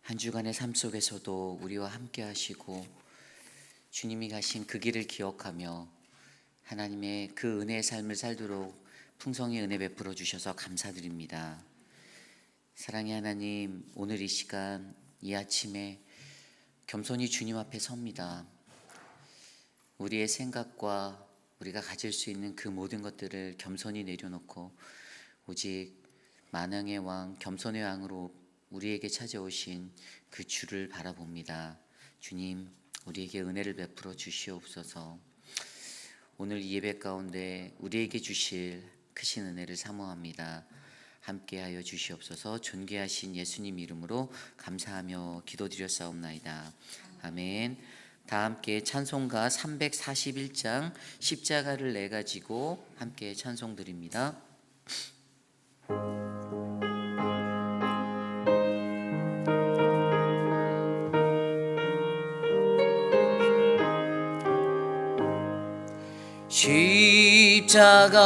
한 주간의 삶 속에서도 우리와 함께 하시고 주님이 가신 그 길을 기억하며 하나님의 그 은혜의 삶을 살도록 풍성히 은혜 베풀어 주셔서 감사드립니다. 사랑의 하나님, 오늘 이 시간 이 아침에 겸손히 주님 앞에 섭니다. 우리의 생각과 우리가 가질 수 있는 그 모든 것들을 겸손히 내려놓고 오직 만왕의 왕, 겸손의 왕으로 우리에게 찾아오신 그 주를 바라봅니다. 주님, 우리에게 은혜를 베풀어 주시옵소서. 오늘 이 예배 가운데 우리에게 주실 크신 은혜를 사모합니다. 함께하여 주시옵소서. 존귀하신 예수님 이름으로 감사하며 기도드렸사옵나이다. 아멘. 다 함께 찬송가 341장 십자가를 내 가지고 함께 찬송 드립니다.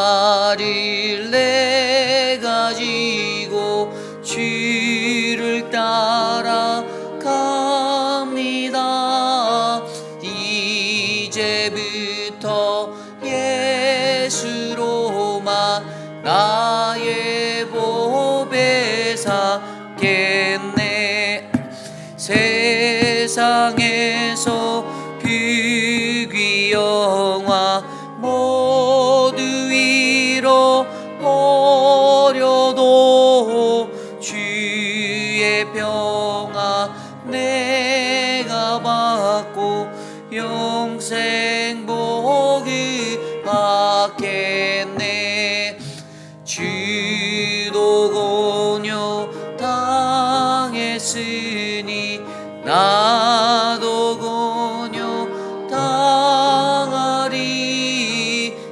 십자가를 내 가지고 주를 따라갑니다. 이제부터 예수로만 나의 보배 삼겠네. 세상에서 비귀 영화 모두 잃어버려도 주의 평화 내가 받고 영생 복을 받겠네. 주도 권유 당했으니 나도 권유 당하리.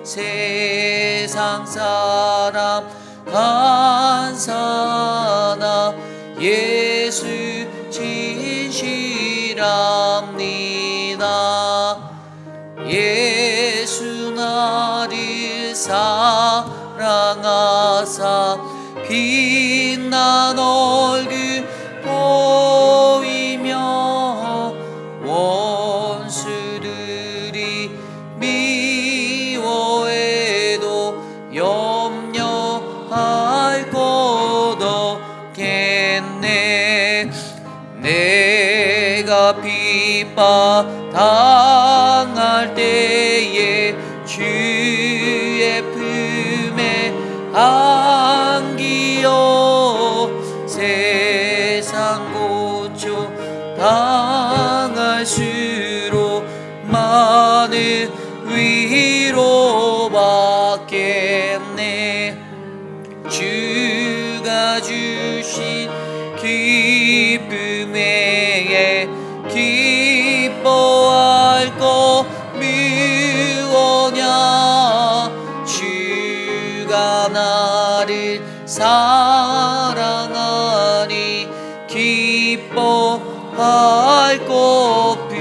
세상 사람 간사나 예수 진실합니다. 예수 나를 사랑하사 빛난 얼굴 보이며 원수들이 미워해도 염려할 것 없겠네. 내가 핍박 당할 때에 주의 품에 안기어 세상 고초 당할수록 많은 위로 받겠네. 주가 주신 기쁨에 기뻐할 것 무엇냐. 주가 나를 사랑하니 기뻐할 것뿐이세.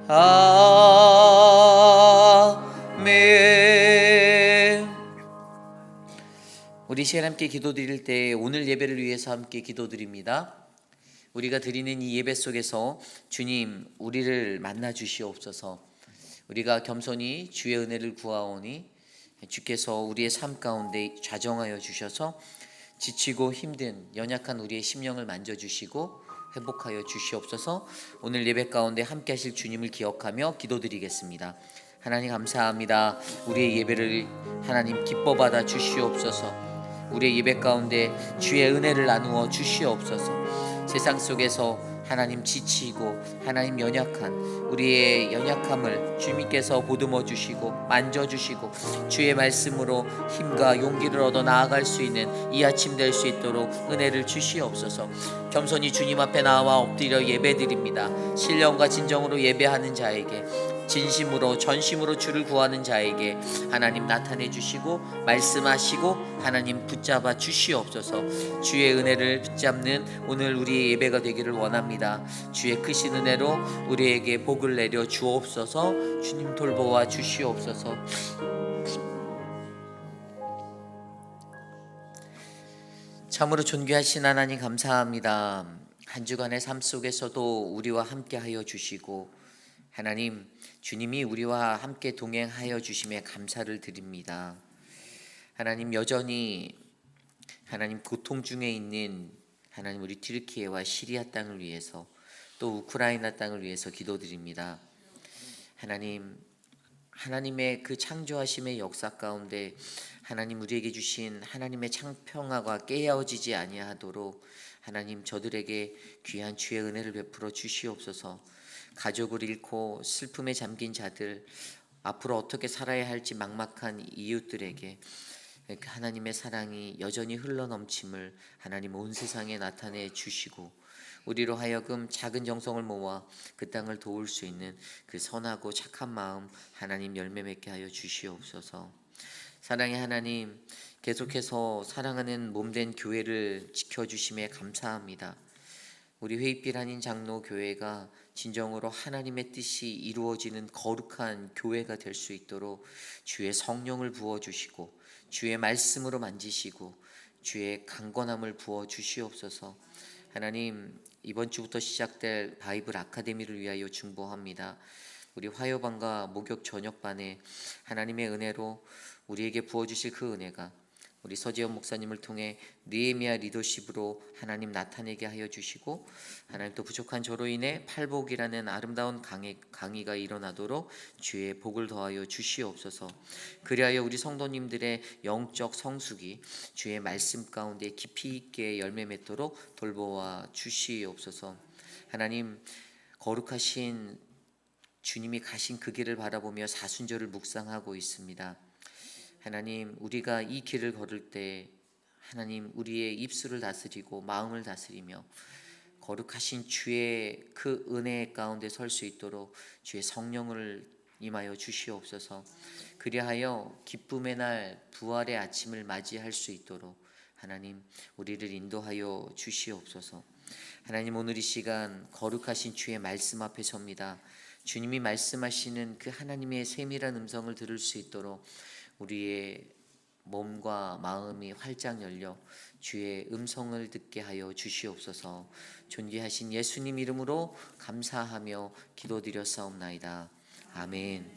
아멘. 우리 시간 함께 기도드릴 때 오늘 예배를 위해서 함께 기도드립니다. 우리가 드리는 이 예배 속에서 주님, 우리를 만나 주시옵소서. 우리가 겸손히 주의 은혜를 구하오니 주께서 우리의 삶 가운데 좌정하여 주셔서 지치고 힘든 연약한 우리의 심령을 만져주시고 회복하여 주시옵소서. 오늘 예배 가운데 함께 하실 주님을 기억하며 기도드리겠습니다. 하나님 감사합니다. 우리의 예배를 하나님 기뻐 받아 주시옵소서. 우리의 예배 가운데 주의 은혜를 나누어 주시옵소서. 세상 속에서 하나님 지치고 하나님 연약한 우리의 연약함을 주님께서 보듬어 주시고 만져 주시고 주의 말씀으로 힘과 용기를 얻어 나아갈 수 있는 이 아침 될 수 있도록 은혜를 주시옵소서. 겸손히 주님 앞에 나와 엎드려 예배드립니다. 신령과 진정으로 예배하는 자에게, 진심으로 전심으로 주를 구하는 자에게 하나님 나타내 주시고 말씀하시고 하나님 붙잡아 주시옵소서. 주의 은혜를 붙잡는 오늘 우리의 예배가 되기를 원합니다. 주의 크신 은혜로 우리에게 복을 내려 주옵소서. 주님 돌보아 주시옵소서. 참으로 존귀하신 하나님 감사합니다. 한 주간의 삶 속에서도 우리와 함께하여 주시고 하나님 주님이 우리와 함께 동행하여 주심에 감사를 드립니다. 하나님 여전히 하나님 고통 중에 있는 하나님 우리 튀르키예와 시리아 땅을 위해서 또 우크라이나 땅을 위해서 기도드립니다. 하나님의 그 창조하심의 역사 가운데 하나님 우리에게 주신 하나님의 창평화가 깨어지지 아니하도록 하나님 저들에게 귀한 주의 은혜를 베풀어 주시옵소서. 가족을 잃고 슬픔에 잠긴 자들, 앞으로 어떻게 살아야 할지 막막한 이웃들에게 하나님의 사랑이 여전히 흘러넘침을 하나님 온 세상에 나타내 주시고 우리로 하여금 작은 정성을 모아 그 땅을 도울 수 있는 그 선하고 착한 마음 하나님 열매 맺게 하여 주시옵소서. 사랑의 하나님, 계속해서 사랑하는 몸된 교회를 지켜주심에 감사합니다. 우리 회입길 한인 장로교회가 진정으로 하나님의 뜻이 이루어지는 거룩한 교회가 될 수 있도록 주의 성령을 부어주시고 주의 말씀으로 만지시고 주의 강건함을 부어주시옵소서. 하나님, 이번 주부터 시작될 바이블 아카데미를 위하여 중보합니다. 우리 화요반과 목욕 저녁반에 하나님의 은혜로 우리에게 부어주실 그 은혜가 우리 서지현 목사님을 통해 느헤미야 리더십으로 하나님 나타내게 하여 주시고 하나님 또 부족한 저로 인해 팔복이라는 아름다운 강의가 일어나도록 주의 복을 더하여 주시옵소서. 그리하여 우리 성도님들의 영적 성숙이 주의 말씀 가운데 깊이 있게 열매 맺도록 돌보아 주시옵소서. 하나님 거룩하신 주님이 가신 그 길을 바라보며 사순절을 묵상하고 있습니다. 하나님 우리가 이 길을 걸을 때 하나님 우리의 입술을 다스리고 마음을 다스리며 거룩하신 주의 그 은혜 가운데 설 수 있도록 주의 성령을 임하여 주시옵소서. 그리하여 기쁨의 날 부활의 아침을 맞이할 수 있도록 하나님 우리를 인도하여 주시옵소서. 하나님 오늘 이 시간 거룩하신 주의 말씀 앞에 섭니다. 주님이 말씀하시는 그 하나님의 세밀한 음성을 들을 수 있도록 우리의 몸과 마음이 활짝 열려 주의 음성을 듣게 하여 주시옵소서. 존귀하신 예수님 이름으로 감사하며 기도드렸사옵나이다. 아멘.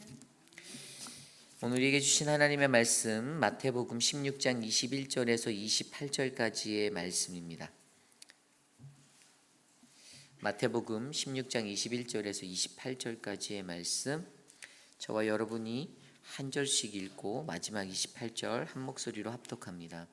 오늘 우리에게 주신 하나님의 말씀 마태복음 16장 21절에서 28절까지의 말씀입니다. 마태복음 16장 21절에서 28절까지의 말씀, 저와 여러분이 한 절씩 읽고 마지막 28절 한 목소리로 합독합니다.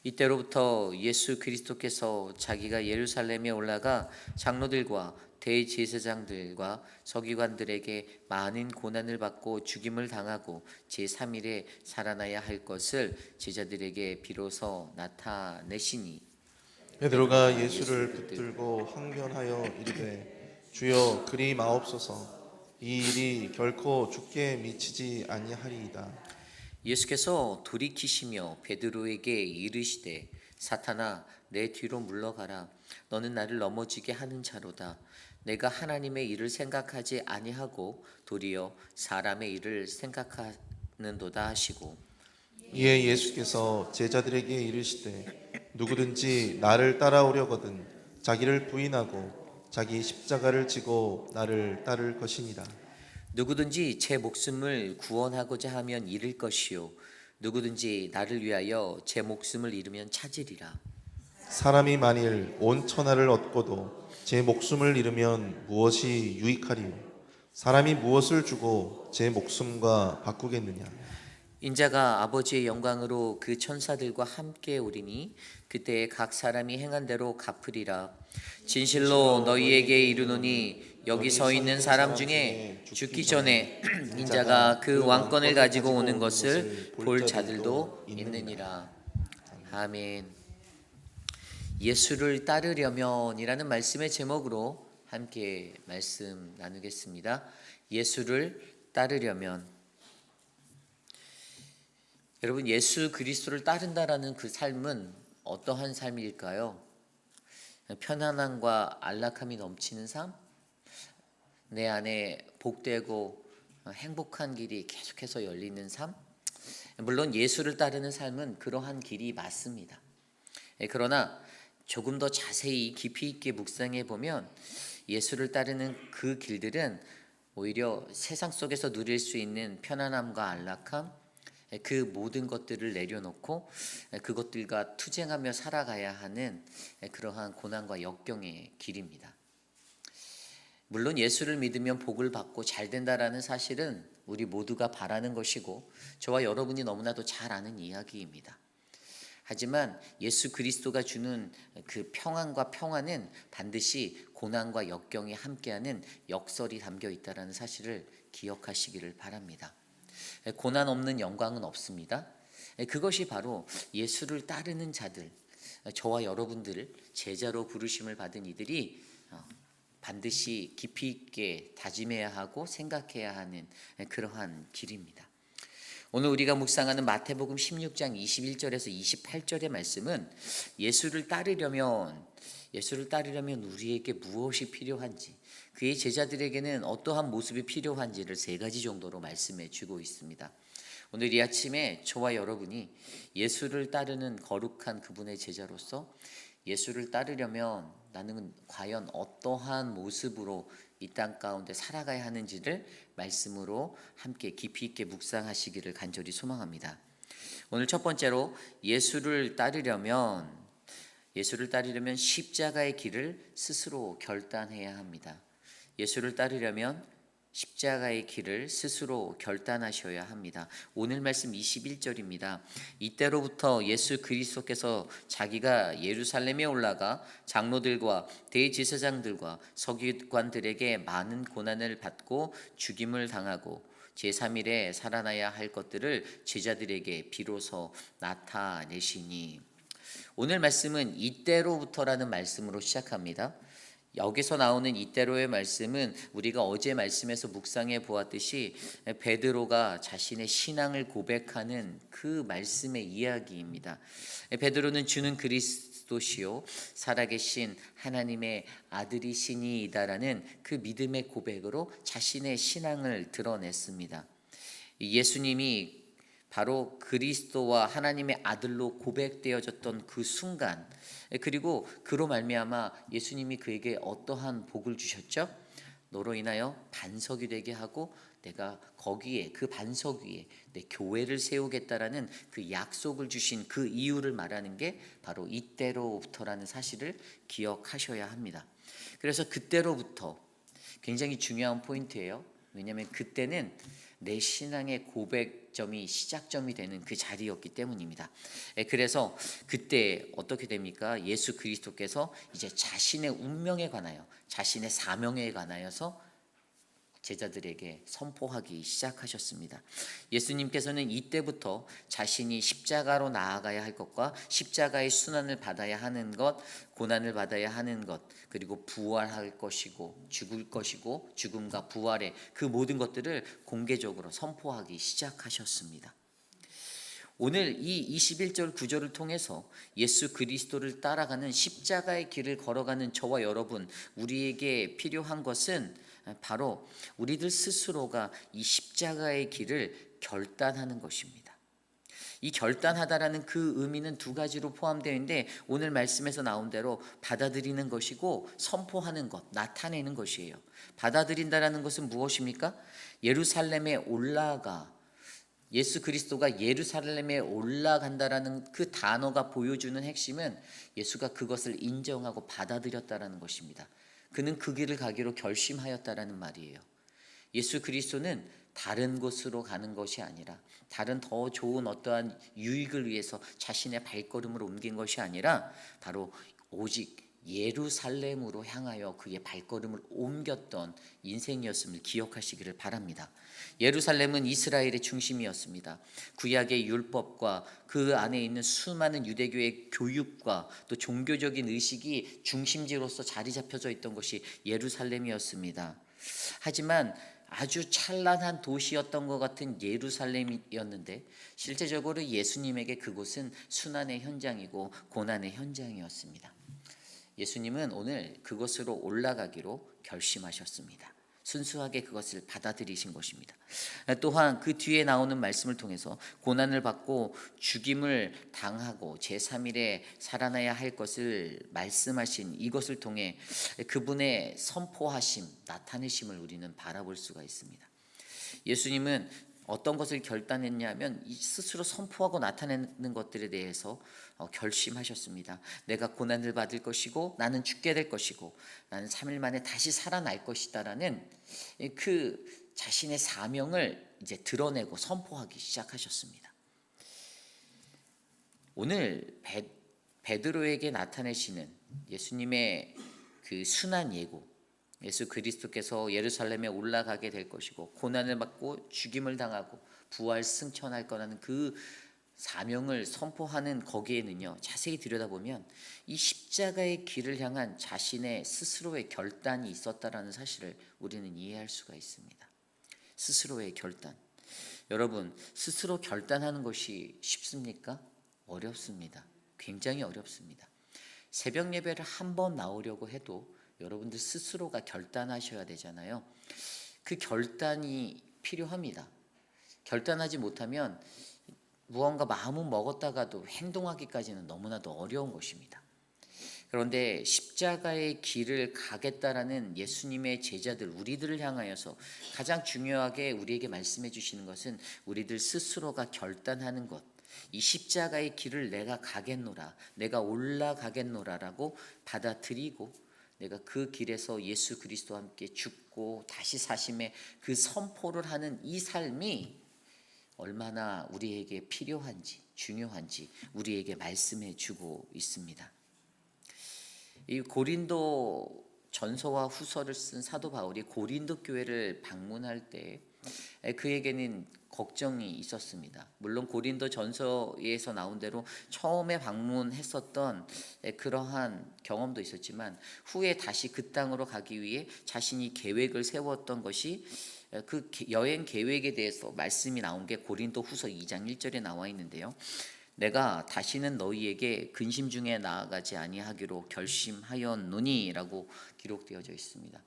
이때로부터 예수 그리스도께서 자기가 예루살렘에 올라가 장로들과 대제사장들과 서기관들에게 많은 고난을 받고 죽임을 당하고 제3일에 살아나야 할 것을 제자들에게 비로소 나타내시니 베드로가 예수를 붙들고 항변하여 이르되 주여 그리 마옵소서. 이 일이 결코 죽게 미치지 아니하리이다. 예수께서 돌이키시며 베드로에게 이르시되 사탄아 내 뒤로 물러가라. 너는 나를 넘어지게 하는 자로다. 내가 하나님의 일을 생각하지 아니하고 도리어 사람의 일을 생각하는도다 하시고 이에 예수께서 제자들에게 이르시되 누구든지 나를 따라오려거든 자기를 부인하고 자기 십자가를 지고 나를 따를 것이니라. 누구든지 제 목숨을 구원하고자 하면 잃을 것이요 누구든지 나를 위하여 제 목숨을 잃으면 찾으리라. 사람이 만일 온 천하를 얻고도 제 목숨을 잃으면 무엇이 유익하리요? 사람이 무엇을 주고 제 목숨과 바꾸겠느냐? 인자가 아버지의 영광으로 그 천사들과 함께 오리니 그때 각 사람이 행한 대로 갚으리라. 진실로 너희에게 이르노니 여기 서 있는 사람 중에 죽기 전에 인자가 그 왕권을 가지고 오는 것을 볼 자들도 있느니라. 아멘. 예수를 따르려면이라는 말씀의 제목으로 함께 말씀 나누겠습니다. 예수를 따르려면. 여러분, 예수 그리스도를 따른다라는 그 삶은 어떠한 삶일까요? 편안함과 안락함이 넘치는 삶? 내 안에 복되고 행복한 길이 계속해서 열리는 삶? 물론 예수를 따르는 삶은 그러한 길이 맞습니다. 그러나 조금 더 자세히 깊이 있게 묵상해 보면 예수를 따르는 그 길들은 오히려 세상 속에서 누릴 수 있는 편안함과 안락함, 그 모든 것들을 내려놓고 그것들과 투쟁하며 살아가야 하는 그러한 고난과 역경의 길입니다. 물론 예수를 믿으면 복을 받고 잘 된다라는 사실은 우리 모두가 바라는 것이고 저와 여러분이 너무나도 잘 아는 이야기입니다. 하지만 예수 그리스도가 주는 그 평안과 평안은 반드시 고난과 역경이 함께하는 역설이 담겨 있다는 사실을 기억하시기를 바랍니다. 고난 없는 영광은 없습니다. 그것이 바로 예수를 따르는 자들, 저와 여러분들을 제자로 부르심을 받은 이들이 반드시 깊이 있게 다짐해야 하고 생각해야 하는 그러한 길입니다. 오늘 우리가 묵상하는 마태복음 16장 21절에서 28절의 말씀은 예수를 따르려면 우리에게 무엇이 필요한지, 그의 제자들에게는 어떠한 모습이 필요한지를 세 가지 정도로 말씀해 주고 있습니다. 오늘 이 아침에 저와 여러분이 예수를 따르는 거룩한 그분의 제자로서 예수를 따르려면 나는 과연 어떠한 모습으로 이 땅 가운데 살아가야 하는지를 말씀으로 함께 깊이 있게 묵상하시기를 간절히 소망합니다. 오늘 첫 번째로 예수를 따르려면 십자가의 길을 스스로 결단해야 합니다. 예수를 따르려면 십자가의 길을 스스로 결단하셔야 합니다. 오늘 말씀 21절입니다. 이때로부터 예수 그리스도께서 자기가 예루살렘에 올라가 장로들과 대제사장들과 서기관들에게 많은 고난을 받고 죽임을 당하고 제3일에 살아나야 할 것들을 제자들에게 비로소 나타내시니. 오늘 말씀은 이때로부터라는 말씀으로 시작합니다. 여기서 나오는 이때로의 말씀은 우리가 어제 말씀에서 묵상해 보았듯이 베드로가 자신의 신앙을 고백하는 그 말씀의 이야기입니다. 베드로는 주는 그리스도시요 살아계신 하나님의 아들이시니이다라는 그 믿음의 고백으로 자신의 신앙을 드러냈습니다. 예수님이 바로 그리스도와 하나님의 아들로 고백되어졌던 그 순간, 그리고 그로 말미암아 예수님이 그에게 어떠한 복을 주셨죠? 너로 인하여 반석이 되게 하고 내가 거기에 그 반석 위에 내 교회를 세우겠다라는 그 약속을 주신 그 이유를 말하는 게 바로 이때로부터라는 사실을 기억하셔야 합니다. 그래서 그때로부터 굉장히 중요한 포인트예요. 왜냐하면 그때는 내 신앙의 고백점이 시작점이 되는 그 자리였기 때문입니다. 그래서 그때 어떻게 됩니까? 예수 그리스도께서 이제 자신의 운명에 관하여, 자신의 사명에 관하여서 제자들에게 선포하기 시작하셨습니다. 예수님께서는 이때부터 자신이 십자가로 나아가야 할 것과 십자가의 순환을 받아야 하는 것, 고난을 받아야 하는 것, 그리고 부활할 것이고 죽을 것이고 죽음과 부활의 그 모든 것들을 공개적으로 선포하기 시작하셨습니다. 오늘 이 21절 구절을 통해서 예수 그리스도를 따라가는 십자가의 길을 걸어가는 저와 여러분, 우리에게 필요한 것은 바로 우리들 스스로가 이 십자가의 길을 결단하는 것입니다. 이 결단하다라는 그 의미는 두 가지로 포함되어 있는데 오늘 말씀에서 나온 대로 받아들이는 것이고 선포하는 것, 나타내는 것이에요. 받아들인다라는 것은 무엇입니까? 예루살렘에 올라가, 예수 그리스도가 예루살렘에 올라간다라는 그 단어가 보여주는 핵심은 예수가 그것을 인정하고 받아들였다라는 것입니다. 그는 그 길을 가기로 결심하였다라는 말이에요. 예수 그리스도는 다른 곳으로 가는 것이 아니라, 다른 더 좋은 어떠한 유익을 위해서 자신의 발걸음을 옮긴 것이 아니라 바로 오직 예루살렘으로 향하여 그의 발걸음을 옮겼던 인생이었음을 기억하시기를 바랍니다. 예루살렘은 이스라엘의 중심이었습니다. 구약의 율법과 그 안에 있는 수많은 유대교의 교육과 또 종교적인 의식이 중심지로서 자리 잡혀져 있던 것이 예루살렘이었습니다. 하지만 아주 찬란한 도시였던 것 같은 예루살렘이었는데 실제적으로 예수님에게 그곳은 순환의 현장이고 고난의 현장이었습니다. 예수님은 오늘 그것으로 올라가기로 결심하셨습니다. 순수하게 그것을 받아들이신 것입니다. 또한 그 뒤에 나오는 말씀을 통해서 고난을 받고 죽임을 당하고 제3일에 살아나야 할 것을 말씀하신 이것을 통해 그분의 선포하심, 나타내심을 우리는 바라볼 수가 있습니다. 예수님은 어떤 것을 결단했냐면 스스로 선포하고 나타내는 것들에 대해서 결심하셨습니다. 내가 고난을 받을 것이고 나는 죽게 될 것이고 나는 3일 만에 다시 살아날 것이다라는 그 자신의 사명을 이제 드러내고 선포하기 시작하셨습니다. 오늘 베드로에게 나타내시는 예수님의 그 순한 예고, 예수 그리스도께서 예루살렘에 올라가게 될 것이고 고난을 받고 죽임을 당하고 부활 승천할 거라는 그 사명을 선포하는 거기에는요, 자세히 들여다보면 이 십자가의 길을 향한 자신의 스스로의 결단이 있었다라는 사실을 우리는 이해할 수가 있습니다. 스스로의 결단. 여러분, 스스로 결단하는 것이 쉽습니까? 어렵습니다. 굉장히 어렵습니다. 새벽 예배를 한 번 나오려고 해도 여러분들 스스로가 결단하셔야 되잖아요. 그 결단이 필요합니다. 결단하지 못하면 무언가 마음은 먹었다가도 행동하기까지는 너무나도 어려운 것입니다. 그런데 십자가의 길을 가겠다라는 예수님의 제자들, 우리들을 향하여서 가장 중요하게 우리에게 말씀해 주시는 것은 우리들 스스로가 결단하는 것, 이 십자가의 길을 내가 가겠노라, 내가 올라가겠노라라고 받아들이고 내가 그 길에서 예수 그리스도와 함께 죽고 다시 사심의 그 선포를 하는 이 삶이 얼마나 우리에게 필요한지, 중요한지 우리에게 말씀해 주고 있습니다. 이 고린도 전서와 후서를 쓴 사도 바울이 고린도 교회를 방문할 때 그에게는 걱정이 있었습니다. 물론 고린도 전서에서 나온 대로 처음에 방문했었던 그러한 경험도 있었지만 후에 다시 그 땅으로 가기 위해 자신이 계획을 세웠던 것이 그 여행 계획에 대해서 말씀이 나온 게 고린도 후서 2장 1절에 나와 있는데요. 내가 다시는 너희에게 근심 중에 나아가지 아니하기로 결심하였노니라고 기록되어져 있습니다.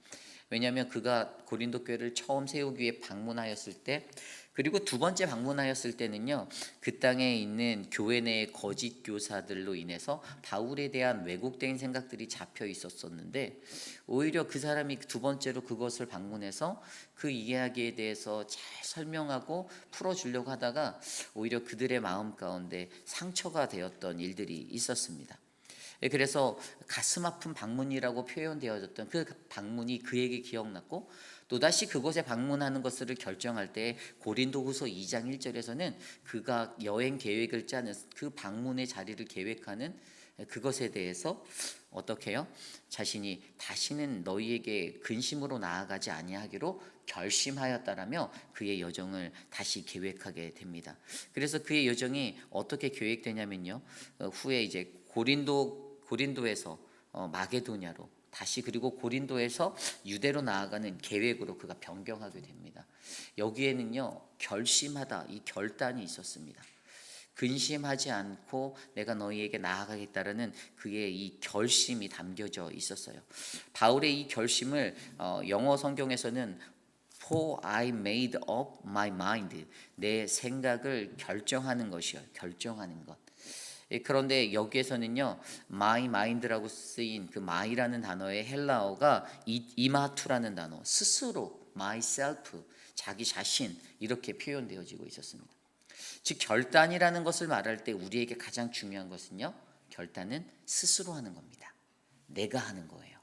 왜냐하면 그가 고린도 교회를 처음 세우기 위해 방문하였을 때, 그리고 두 번째 방문하였을 때는요, 그 땅에 있는 교회 내의 거짓 교사들로 인해서 바울에 대한 왜곡된 생각들이 잡혀 있었었는데, 오히려 그 사람이 두 번째로 그것을 방문해서 그 이야기에 대해서 잘 설명하고 풀어주려고 하다가 오히려 그들의 마음 가운데 상처가 되었던 일들이 있었습니다. 그래서 가슴 아픈 방문이라고 표현되어졌던 그 방문이 그에게 기억났고, 또다시 그곳에 방문하는 것을 결정할 때 고린도후서 2장 1절에서는 그가 여행 계획을 짜는 그 방문의 자리를 계획하는 그것에 대해서 어떻게 해요? 자신이 다시는 너희에게 근심으로 나아가지 아니하기로 결심하였다라며 그의 여정을 다시 계획하게 됩니다. 그래서 그의 여정이 어떻게 계획되냐면요, 후에 이제 고린도에서 마게도냐로 다시, 그리고 고린도에서 유대로 나아가는 계획으로 그가 변경하게 됩니다. 여기에는요, 결심하다, 이 결단이 있었습니다. 근심하지 않고 내가 너희에게 나아가겠다라는 그의 이 결심이 담겨져 있었어요. 바울의 이 결심을 영어 성경에서는 For I made up my mind, 내 생각을 결정하는 것이요, 결정하는 것. 그런데 여기에서는요, my mind라고 쓰인 그 my라는 단어의 헬라어가 이마투라는 단어, 스스로, myself, 자기 자신, 이렇게 표현되어지고 있었습니다. 즉 결단이라는 것을 말할 때 우리에게 가장 중요한 것은요, 결단은 스스로 하는 겁니다. 내가 하는 거예요.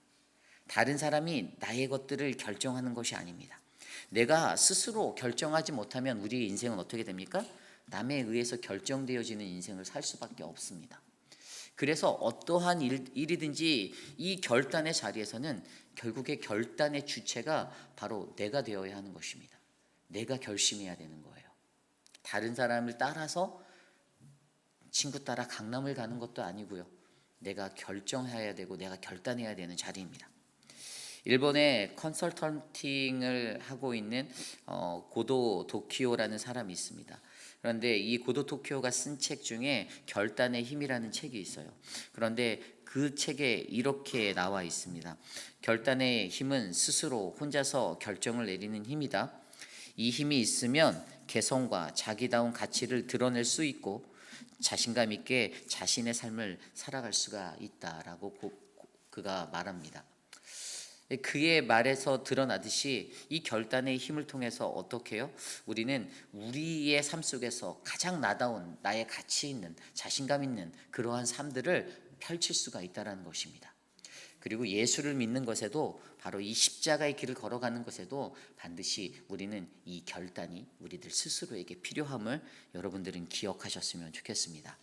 다른 사람이 나의 것들을 결정하는 것이 아닙니다. 내가 스스로 결정하지 못하면 우리의 인생은 어떻게 됩니까? 남에 의해서 결정되어지는 인생을 살 수밖에 없습니다. 그래서 어떠한 일이든지 이 결단의 자리에서는 결국에 결단의 주체가 바로 내가 되어야 하는 것입니다. 내가 결심해야 되는 거예요. 다른 사람을 따라서 친구 따라 강남을 가는 것도 아니고요. 내가 결정해야 되고 내가 결단해야 되는 자리입니다. 일본에 컨설턴팅을 하고 있는 고도 도키오라는 사람이 있습니다. 그런데 이 고도 토키오가 쓴 책 중에 결단의 힘이라는 책이 있어요. 그런데 그 책에 이렇게 나와 있습니다. 결단의 힘은 스스로 혼자서 결정을 내리는 힘이다. 이 힘이 있으면 개성과 자기다운 가치를 드러낼 수 있고 자신감 있게 자신의 삶을 살아갈 수가 있다라고 그가 말합니다. 그의 말에서 드러나듯이 이 결단의 힘을 통해서 어떻게 해요? 우리는 우리의 삶 속에서 가장 나다운 나의 가치 있는 자신감 있는 그러한 삶들을 펼칠 수가 있다는 것입니다. 그리고 예수를 믿는 것에도 바로 이 십자가의 길을 걸어가는 것에도 반드시 우리는 이 결단이 우리들 스스로에게 필요함을 여러분들은 기억하셨으면 좋겠습니다.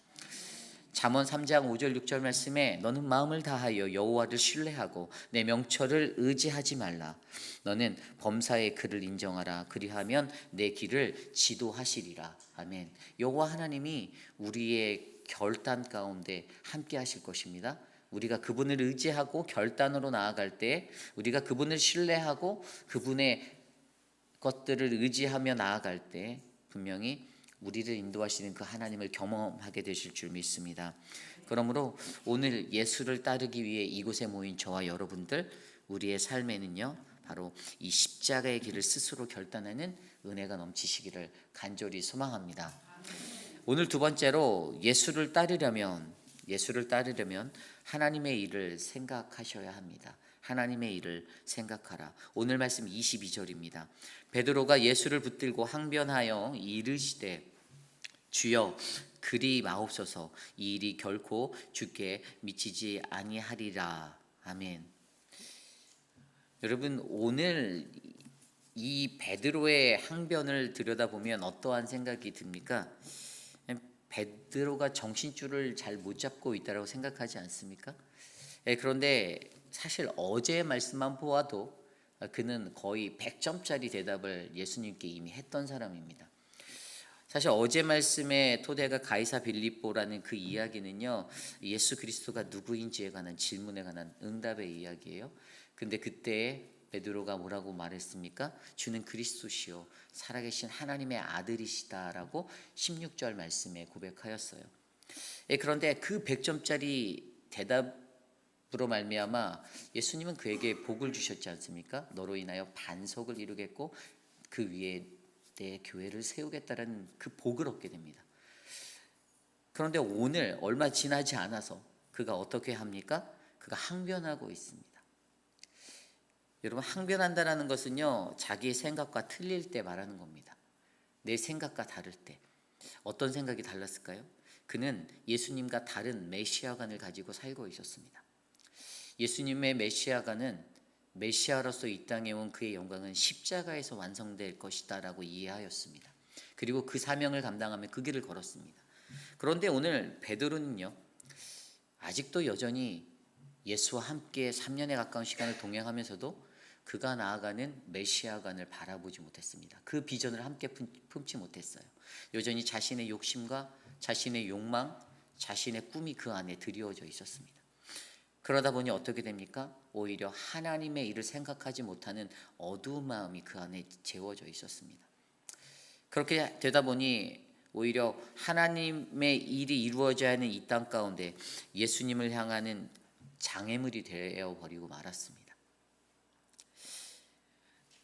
잠언 3장 5절 6절 말씀에 너는 마음을 다하여 여호와를 신뢰하고 내 명철을 의지하지 말라. 너는 범사의 그를 인정하라. 그리하면 내 길을 지도하시리라. 아멘. 여호와 하나님이 우리의 결단 가운데 함께 하실 것입니다. 우리가 그분을 의지하고 결단으로 나아갈 때, 우리가 그분을 신뢰하고 그분의 것들을 의지하며 나아갈 때 분명히 우리를 인도하시는 그 하나님을 경험하게 되실 줄 믿습니다. 그러므로 오늘 예수를 따르기 위해 이곳에 모인 저와 여러분들, 우리의 삶에는요 바로 이 십자가의 길을 스스로 결단하는 은혜가 넘치시기를 간절히 소망합니다. 오늘 두 번째로 예수를 따르려면 하나님의 일을 생각하셔야 합니다. 하나님의 일을 생각하라. 오늘 말씀 22절입니다. 베드로가 예수를 붙들고 항변하여 이르시되 주여 그리 마옵소서. 이 일이 결코 주께 미치지 아니하리라. 아멘. 여러분, 오늘 이 베드로의 항변을 들여다보면 어떠한 생각이 듭니까? 베드로가 정신줄을 잘 못 잡고 있다고 생각하지 않습니까? 그런데 사실 어제의 말씀만 보아도 그는 거의 100점짜리 대답을 예수님께 이미 했던 사람입니다. 사실 어제 말씀의 토대가 가이사 빌립보라는 그 이야기는요, 예수 그리스도가 누구인지에 관한 질문에 관한 응답의 이야기예요. 근데 그때 베드로가 뭐라고 말했습니까? 주는 그리스도시요 살아계신 하나님의 아들이시다라고 16절 말씀에 고백하였어요. 그런데 그 100점짜리 대답으로 말미암아 예수님은 그에게 복을 주셨지 않습니까? 너로 인하여 반석을 이루겠고 그 위에 내 교회를 세우겠다라는 그 복을 얻게 됩니다. 그런데 오늘 얼마 지나지 않아서 그가 어떻게 합니까? 그가 항변하고 있습니다. 여러분, 항변한다는 것은요 자기의 생각과 틀릴 때 말하는 겁니다. 내 생각과 다를 때. 어떤 생각이 달랐을까요? 그는 예수님과 다른 메시아관을 가지고 살고 있었습니다. 예수님의 메시아관은 메시아로서 이 땅에 온 그의 영광은 십자가에서 완성될 것이다 라고 이해하였습니다. 그리고 그 사명을 감당하며 그 길을 걸었습니다. 그런데 오늘 베드로는요 아직도 여전히 예수와 함께 3년에 가까운 시간을 동행하면서도 그가 나아가는 메시아관을 바라보지 못했습니다. 그 비전을 함께 품지 못했어요. 여전히 자신의 욕심과 자신의 욕망, 자신의 꿈이 그 안에 드리워져 있었습니다. 그러다 보니 어떻게 됩니까? 오히려 하나님의 일을 생각하지 못하는 어두운 마음이 그 안에 재워져 있었습니다. 그렇게 되다 보니 오히려 하나님의 일이 이루어져야 하는 이 땅 가운데 예수님을 향하는 장애물이 되어버리고 말았습니다.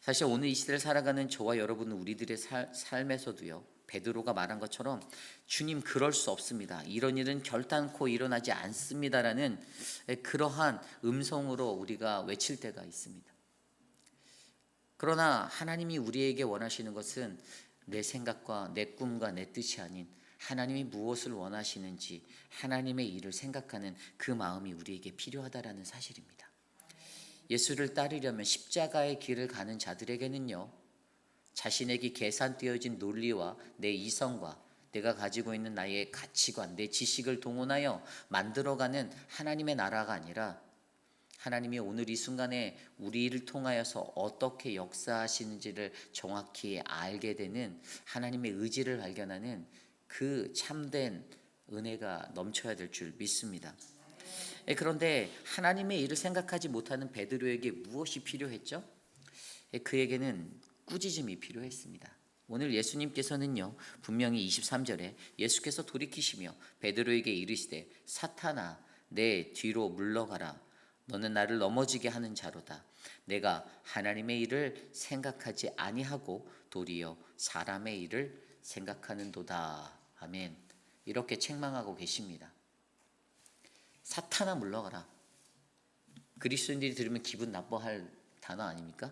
사실 오늘 이 시대를 살아가는 저와 여러분은 우리들의 삶에서도요 베드로가 말한 것처럼 주님 그럴 수 없습니다. 이런 일은 결단코 일어나지 않습니다라는 그러한 음성으로 우리가 외칠 때가 있습니다. 그러나 하나님이 우리에게 원하시는 것은 내 생각과 내 꿈과 내 뜻이 아닌 하나님이 무엇을 원하시는지 하나님의 일을 생각하는 그 마음이 우리에게 필요하다라는 사실입니다. 예수를 따르려면 십자가의 길을 가는 자들에게는요 자신에게 계산되어진 논리와 내 이성과 내가 가지고 있는 나의 가치관, 내 지식을 동원하여 만들어가는 하나님의 나라가 아니라 하나님이 오늘 이 순간에 우리를 통하여서 어떻게 역사하시는지를 정확히 알게 되는 하나님의 의지를 발견하는 그 참된 은혜가 넘쳐야 될 줄 믿습니다. 그런데 하나님의 일을 생각하지 못하는 베드로에게 무엇이 필요했죠? 그에게는 꾸짖음이 필요했습니다. 오늘 예수님께서는요 분명히 23절에 예수께서 돌이키시며 베드로에게 이르시되 사탄아 내 뒤로 물러가라 너는 나를 넘어지게 하는 자로다. 내가 하나님의 일을 생각하지 아니하고 도리어 사람의 일을 생각하는도다. 아멘. 이렇게 책망하고 계십니다. 사탄아 물러가라. 그리스도인들이 들으면 기분 나빠할 단어 아닙니까?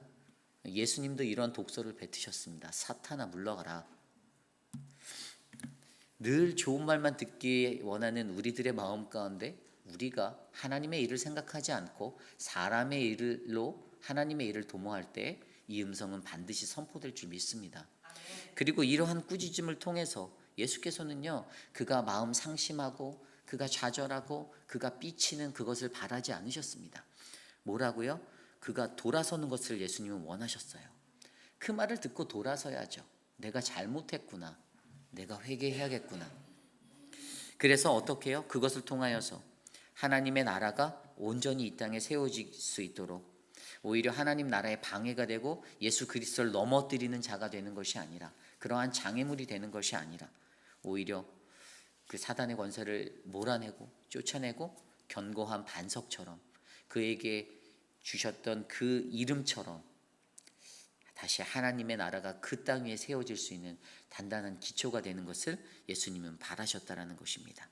예수님도 이런 독서를 뱉으셨습니다. 사탄아 물러가라. 늘 좋은 말만 듣기 원하는 우리들의 마음 가운데 우리가 하나님의 일을 생각하지 않고 사람의 일로 하나님의 일을 도모할 때 이 음성은 반드시 선포될 줄 믿습니다. 그리고 이러한 꾸짖음을 통해서 예수께서는요 그가 마음 상심하고 그가 좌절하고 그가 삐치는 그것을 바라지 않으셨습니다. 뭐라고요? 그가 돌아서는 것을 예수님은 원하셨어요. 그 말을 듣고 돌아서야죠. 내가 잘못했구나. 내가 회개해야겠구나. 그래서 어떻게 해요? 그것을 통하여서 하나님의 나라가 온전히 이 땅에 세워질 수 있도록 오히려 하나님 나라의 방해가 되고 예수 그리스도를 넘어뜨리는 자가 되는 것이 아니라 그러한 장애물이 되는 것이 아니라 오히려 그 사단의 권세를 몰아내고 쫓아내고 견고한 반석처럼 그에게 주셨던 그 이름처럼 다시 하나님의 나라가 그 땅 위에 세워질 수 있는 단단한 기초가 되는 것을 예수님은 바라셨다라는 것입니다.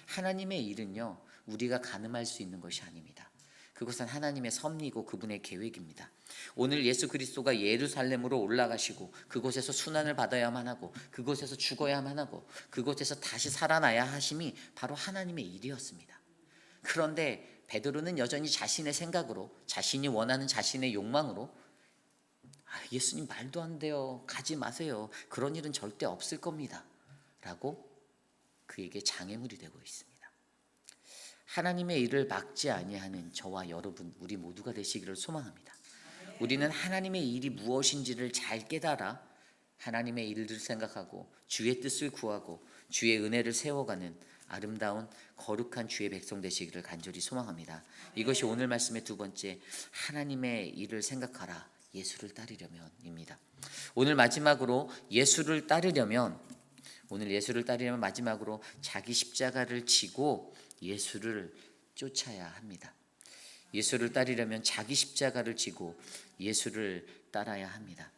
하나님의 일은요 우리가 가늠할 수 있는 것이 아닙니다. 그것은 하나님의 섭리고 그분의 계획입니다. 오늘 예수 그리스도가 예루살렘으로 올라가시고 그곳에서 순환을 받아야만 하고 그곳에서 죽어야만 하고 그곳에서 다시 살아나야 하심이 바로 하나님의 일이었습니다. 그런데 베드로는 여전히 자신의 생각으로 자신이 원하는 자신의 욕망으로 예수님 말도 안 돼요. 가지 마세요. 그런 일은 절대 없을 겁니다. 라고 그에게 장애물이 되고 있습니다. 하나님의 일을 막지 아니하는 저와 여러분 우리 모두가 되시기를 소망합니다. 우리는 하나님의 일이 무엇인지를 잘 깨달아 하나님의 일을 생각하고 주의 뜻을 구하고 주의 은혜를 세워가는 아름다운 거룩한 주의 백성 되시기를 간절히 소망합니다. 이것이 오늘 말씀의 두 번째 하나님의 일을 생각하라 예수를 따르려면입니다. 오늘 마지막으로 예수를 따르려면 마지막으로 자기 십자가를 지고 예수를 쫓아야 합니다. 예수를 따르려면 자기 십자가를 지고 예수를 따라야 합니다.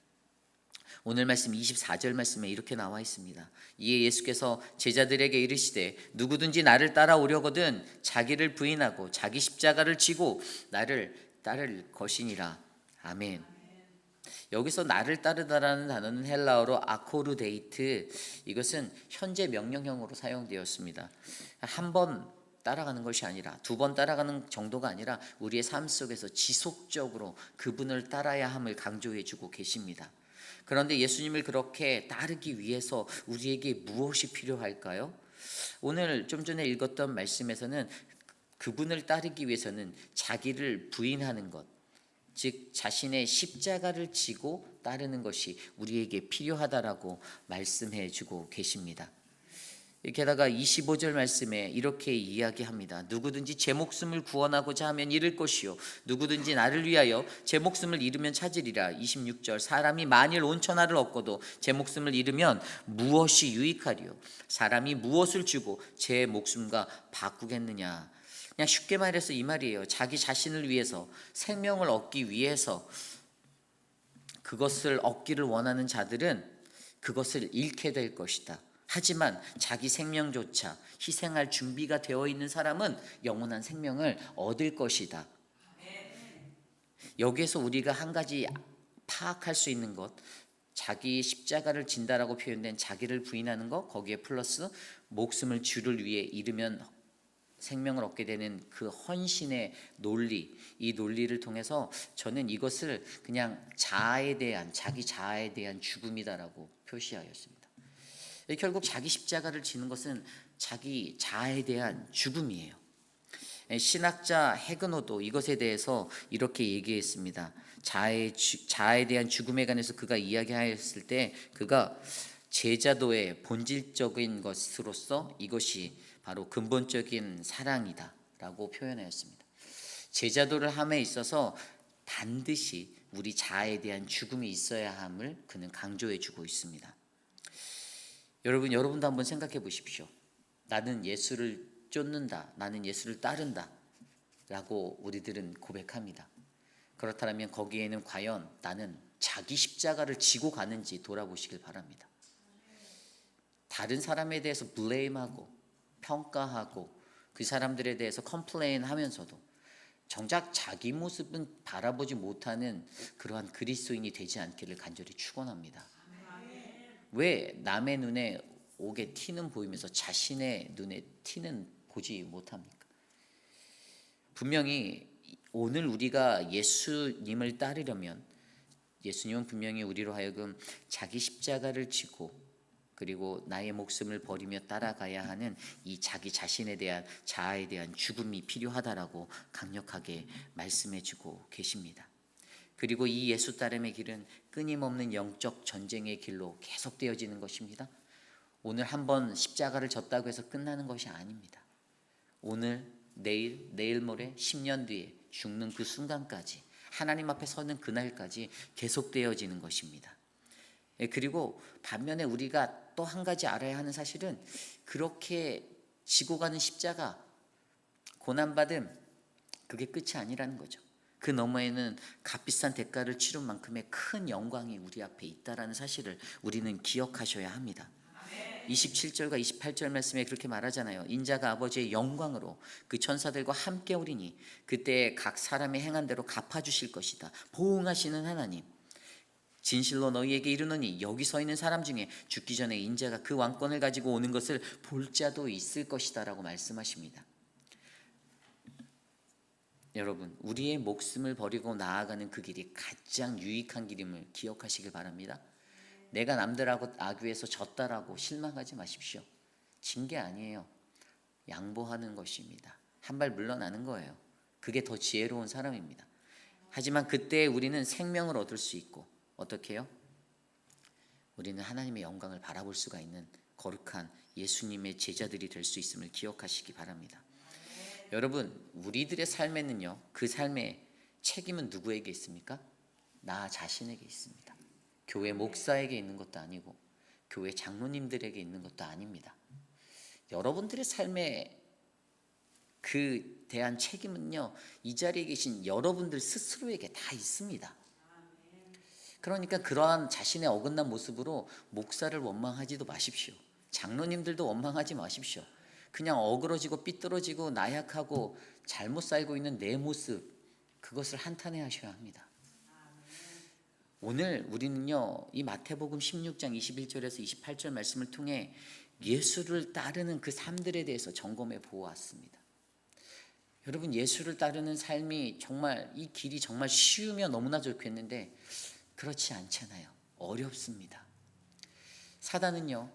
오늘 말씀 24절 말씀에 이렇게 나와 있습니다. 이에 예수께서 제자들에게 이르시되 누구든지 나를 따라오려거든 자기를 부인하고 자기 십자가를 지고 나를 따를 것이니라. 아멘. 여기서 나를 따르다라는 단어는 헬라어로 아코르데이트, 이것은 현재 명령형으로 사용되었습니다. 한 번 따라가는 것이 아니라 두 번 따라가는 정도가 아니라 우리의 삶 속에서 지속적으로 그분을 따라야 함을 강조해 주고 계십니다. 그런데 예수님을 그렇게 따르기 위해서 우리에게 무엇이 필요할까요? 오늘 좀 전에 읽었던 말씀에서는 그분을 따르기 위해서는 자기를 부인하는 것, 즉 자신의 십자가를 지고 따르는 것이 우리에게 필요하다라고 말씀해 주고 계십니다. 게다가 25절 말씀에 이렇게 이야기합니다. 누구든지 제 목숨을 구원하고자 하면 잃을 것이요 누구든지 나를 위하여 제 목숨을 잃으면 찾으리라. 26절 사람이 만일 온 천하를 얻고도 제 목숨을 잃으면 무엇이 유익하리요 사람이 무엇을 주고 제 목숨과 바꾸겠느냐. 그냥 쉽게 말해서 이 말이에요. 자기 자신을 위해서 생명을 얻기 위해서 그것을 얻기를 원하는 자들은 그것을 잃게 될 것이다. 하지만 자기 생명조차 희생할 준비가 되어 있는 사람은 영원한 생명을 얻을 것이다. 여기에서 우리가 한 가지 파악할 수 있는 것, 자기 십자가를 진다라고 표현된 자기를 부인하는 것, 거기에 플러스 목숨을 주를 위해 잃으면 생명을 얻게 되는 그 헌신의 논리, 이 논리를 통해서 저는 이것을 그냥 자기 자아에 대한 죽음이다라고 표시하였습니다. 결국 자기 십자가를 지는 것은 자기 자아에 대한 죽음이에요. 신학자 헤그노도 이것에 대해서 이렇게 얘기했습니다. 자아에 대한 죽음에 관해서 그가 이야기하였을 때 그가 제자도의 본질적인 것으로서 이것이 바로 근본적인 사랑이다 라고 표현하였습니다. 제자도를 함에 있어서 반드시 우리 자아에 대한 죽음이 있어야 함을 그는 강조해 주고 있습니다. 여러분도 한번 생각해 보십시오. 나는 예수를 쫓는다, 나는 예수를 따른다 라고 우리들은 고백합니다. 그렇다면 거기에는 과연 나는 자기 십자가를 지고 가는지 돌아보시길 바랍니다. 다른 사람에 대해서 블레임하고 평가하고 그 사람들에 대해서 컴플레인 하면서도 정작 자기 모습은 바라보지 못하는 그러한 그리스도인이 되지 않기를 간절히 축원합니다. 왜 남의 눈에 옥의 티는 보이면서 자신의 눈에 티는 보지 못합니까? 분명히 오늘 우리가 예수님을 따르려면 예수님은 분명히 우리로 하여금 자기 십자가를 지고 그리고 나의 목숨을 버리며 따라가야 하는 이 자기 자신에 대한 자아에 대한 죽음이 필요하다라고 강력하게 말씀해주고 계십니다. 그리고 이 예수 따름의 길은 끊임없는 영적 전쟁의 길로 계속되어지는 것입니다. 오늘 한번 십자가를 졌다고 해서 끝나는 것이 아닙니다. 오늘, 내일 모레, 10년 뒤에 죽는 그 순간까지 하나님 앞에 서는 그날까지 계속되어지는 것입니다. 그리고 반면에 우리가 또 한 가지 알아야 하는 사실은 그렇게 지고 가는 십자가, 고난받음, 그게 끝이 아니라는 거죠. 그 너머에는 값비싼 대가를 치른 만큼의 큰 영광이 우리 앞에 있다는 사실을 우리는 기억하셔야 합니다. 27절과 28절 말씀에 그렇게 말하잖아요. 인자가 아버지의 영광으로 그 천사들과 함께 오리니 그때 각 사람의 행한 대로 갚아주실 것이다. 보응하시는 하나님, 진실로 너희에게 이르노니 여기 서 있는 사람 중에 죽기 전에 인자가 그 왕권을 가지고 오는 것을 볼 자도 있을 것이다 라고 말씀하십니다. 여러분, 우리의 목숨을 버리고 나아가는 그 길이 가장 유익한 길임을 기억하시길 바랍니다. 내가 남들하고 악유해서 졌다라고 실망하지 마십시오. 진 게 아니에요. 양보하는 것입니다. 한 발 물러나는 거예요. 그게 더 지혜로운 사람입니다. 하지만 그때 우리는 생명을 얻을 수 있고 어떻게 해요? 우리는 하나님의 영광을 바라볼 수가 있는 거룩한 예수님의 제자들이 될 수 있음을 기억하시기 바랍니다. 여러분, 우리들의 삶에는요, 그 삶의 책임은 누구에게 있습니까? 나 자신에게 있습니다. 교회 목사에게 있는 것도 아니고 교회 장로님들에게 있는 것도 아닙니다. 여러분들의 삶에 그 대한 책임은요, 이 자리에 계신 여러분들 스스로에게 다 있습니다. 그러니까 그러한 자신의 어긋난 모습으로 목사를 원망하지도 마십시오. 장로님들도 원망하지 마십시오. 그냥 어그러지고 삐뚤어지고 나약하고 잘못 살고 있는 내 모습, 그것을 한탄해 하셔야 합니다. 오늘 우리는요, 이 마태복음 16장 21절에서 28절 말씀을 통해 예수를 따르는 그 삶들에 대해서 점검해 보았습니다. 여러분, 예수를 따르는 삶이 정말 이 길이 정말 쉬우면 너무나 좋겠는데 그렇지 않잖아요. 어렵습니다. 사단은요,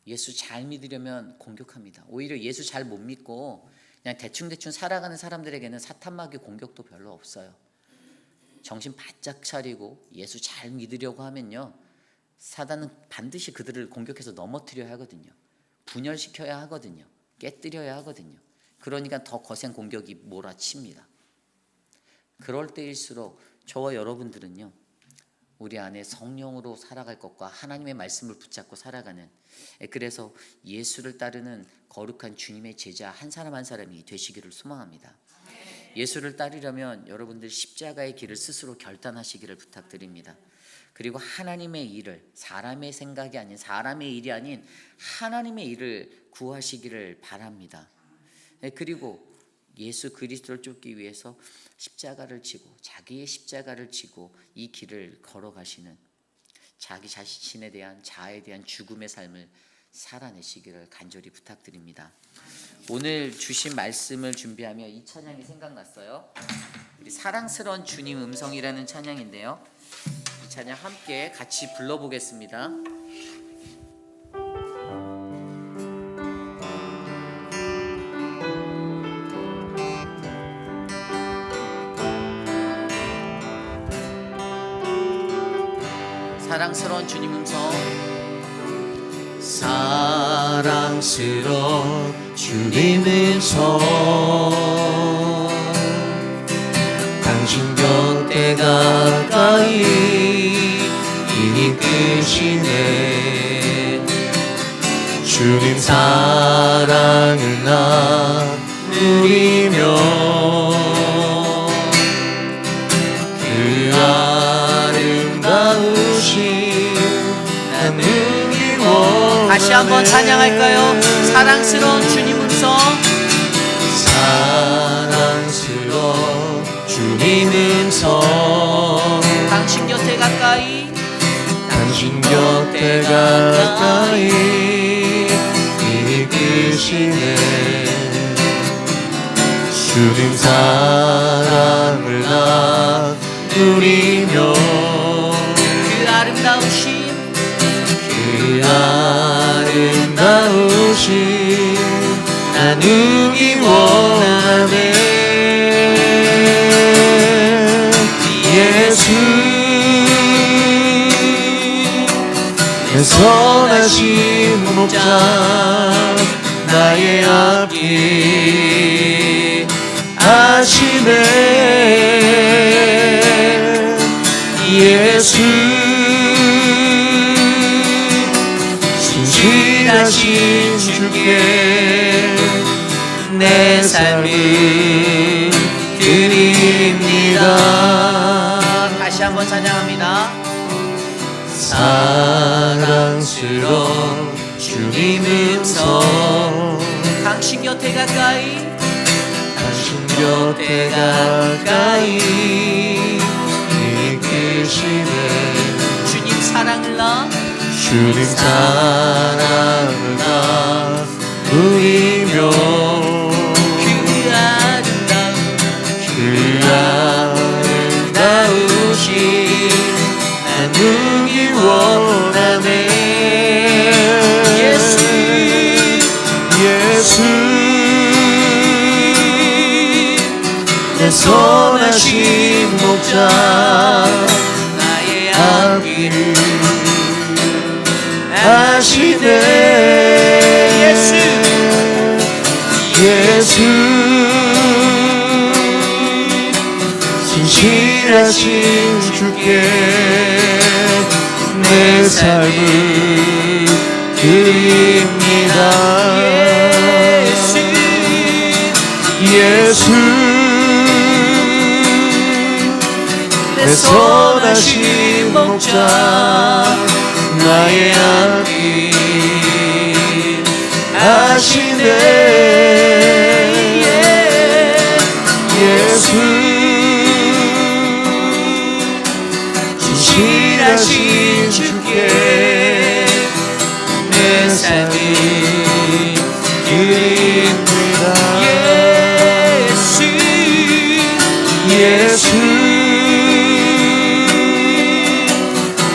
예수 잘 믿으려면 공격합니다. 오히려 예수 잘 못 믿고 그냥 대충 살아가는 사람들에게는 사탄마귀 공격도 별로 없어요. 정신 바짝 차리고 예수 잘 믿으려고 하면요, 사단은 반드시 그들을 공격해서 넘어뜨려야 하거든요. 분열시켜야 하거든요. 깨뜨려야 하거든요. 그러니까 더 거센 공격이 몰아칩니다. 그럴 때일수록 저와 여러분들은요, 우리 안에 성령으로 살아갈 것과 하나님의 말씀을 붙잡고 살아가는, 그래서 예수를 따르는 거룩한 주님의 제자 한 사람 한 사람이 되시기를 소망합니다. 예수를 따르려면 여러분들 십자가의 길을 스스로 결단하시기를 부탁드립니다. 그리고 하나님의 일을, 사람의 생각이 아닌, 사람의 일이 아닌 하나님의 일을 구하시기를 바랍니다. 그리고 예수 그리스도를 쫓기 위해서 십자가를 지고, 자기의 십자가를 지고 이 길을 걸어가시는, 자기 자신에 대한, 자아에 대한 죽음의 삶을 살아내시기를 간절히 부탁드립니다. 오늘 주신 말씀을 준비하며 이 찬양이 생각났어요. 우리 사랑스러운 주님 음성이라는 찬양인데요, 이 찬양 함께 같이 불러보겠습니다. 사랑스러운 주님 음성. 사랑스러운 주님 음성, 당신 곁에 가까이 이끄시네. 주님 사랑을 나누리며 그 아름다우신 하늘이 원하네. 다시 한번 찬양할까요? 사랑스러운 주님 음성. 사랑스러운 주님 음성 당신 곁에 가까이 당신 곁에 가까이 이끄시네. 주님 사랑을 나누리며 그 아름다우신 그 아름다우신 나누기 원하네. 예수 내 선하신 목자 나의 앞길 하시네. 예수 신실하신 주께 내 삶을 드립니다. 다시 한번 찬양합니다. 사랑스러운 주님 음성 당신 곁에 가까이 당신 곁에 가까이 이끄시네. 주님 사랑을 나 주님 사랑을 나누리며 그 아름다우신 나누기 원하네. 예수 내 선하신 목자 나의 앞길을 하시네. 예수 신실하신 주께 내 삶을 드립니다. 예수 내 선하신 목자 나의 앞길 하시네. 예수 신실하신 주께 내 삶을 드립니다. 예수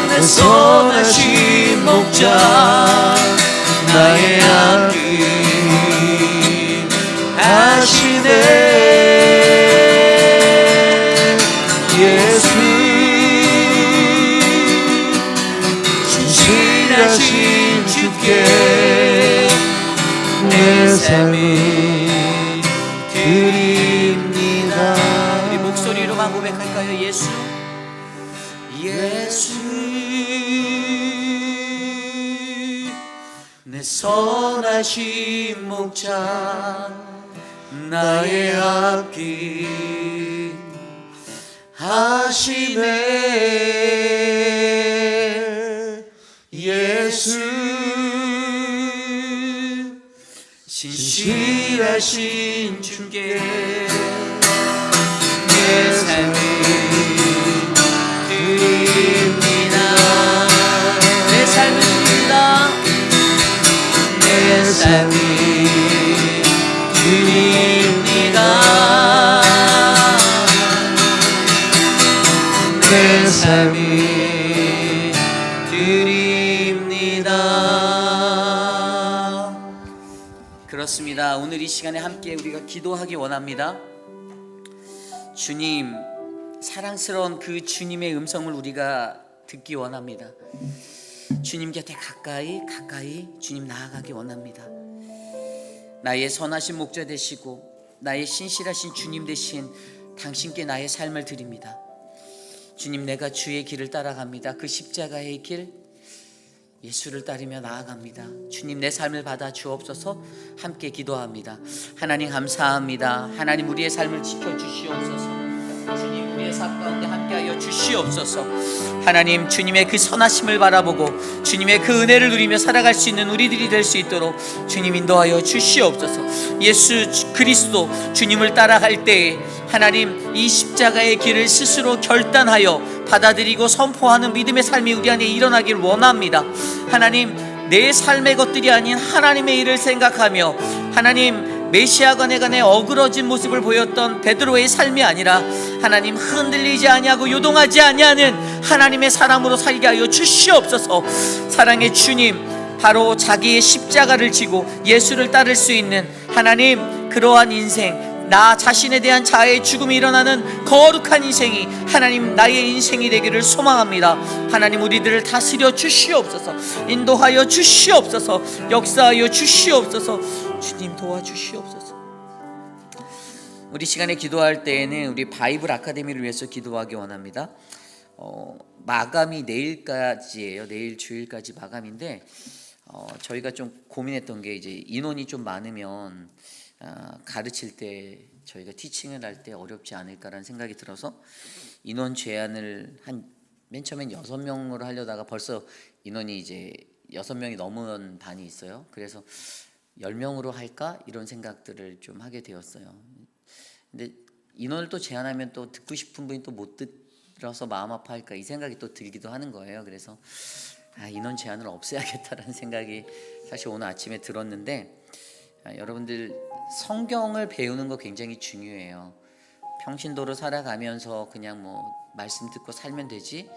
내 선하신 목자 나의 앞길 하시네. 예수 신실하신 주께 내 삶을 드립니다. 우리 목소리로만 고백할까요? 예수 내 선하신 목자 나의 앞길 하시네. 예수 신실하신 주께 내 삶을 드립니다. 내 삶을 드립니다. 내 삶을 드립니다. 내 삶을 드립니다. 그렇습니다. 오늘 이 시간에 함께 우리가 기도하기 원합니다. 주님, 사랑스러운 그 주님의 음성을 우리가 듣기 원합니다. 주님 곁에 가까이 주님 나아가기 원합니다. 나의 선하신 목자 되시고 나의 신실하신 주님 되신 당신께 나의 삶을 드립니다. 주님, 내가 주의 길을 따라갑니다. 그 십자가의 길, 예수를 따르며 나아갑니다. 주님, 내 삶을 받아 주옵소서. 함께 기도합니다. 하나님 감사합니다. 하나님, 우리의 삶을 지켜주시옵소서. 주님, 우리의 삶 가운데 함께하여 주시옵소서. 하나님, 주님의 그 선하심을 바라보고 주님의 그 은혜를 누리며 살아갈 수 있는 우리들이 될 수 있도록 주님 인도하여 주시옵소서. 예수 그리스도 주님을 따라갈 때에 하나님, 이 십자가의 길을 스스로 결단하여 받아들이고 선포하는 믿음의 삶이 우리 안에 일어나길 원합니다. 하나님, 내 삶의 것들이 아닌 하나님의 일을 생각하며 하나님, 메시아간에 관해 어그러진 모습을 보였던 베드로의 삶이 아니라 하나님, 흔들리지 아니하고 요동하지 아니하는 하나님의 사람으로 살게 하여 주시옵소서. 사랑의 주님, 바로 자기의 십자가를 지고 예수를 따를 수 있는 하나님, 그러한 인생, 나 자신에 대한 자아의 죽음이 일어나는 거룩한 인생이 하나님 나의 인생이 되기를 소망합니다. 하나님, 우리들을 다스려 주시옵소서. 인도하여 주시옵소서. 역사하여 주시옵소서. 주님, 도와주시옵소서. 우리 시간에 기도할 때에는 우리 바이블 아카데미를 위해서 기도하기 원합니다. 마감이 내일까지예요. 내일 주일까지 마감인데 저희가 좀 고민했던 게, 이제 인원이 좀 많으면 가르칠 때, 저희가 티칭을 할 때 어렵지 않을까라는 생각이 들어서 인원 제한을 맨 처음엔 6명으로 하려다가 벌써 인원이 이제 6명이 넘은 반이 있어요. 그래서 10명으로 할까 이런 생각들을 좀 하게 되었어요. 근데 인원을 또 제한하면 또 듣고 싶은 분이 또 못 들어서 마음 아파할까 이 생각이 또 들기도 하는 거예요. 그래서 인원 제한을 없애야겠다라는 생각이 사실 오늘 아침에 들었는데, 여러분들 성경을 배우는 거 굉장히 중요해요. 평신도로 살아가면서 그냥 뭐 말씀 듣고 살면 되지,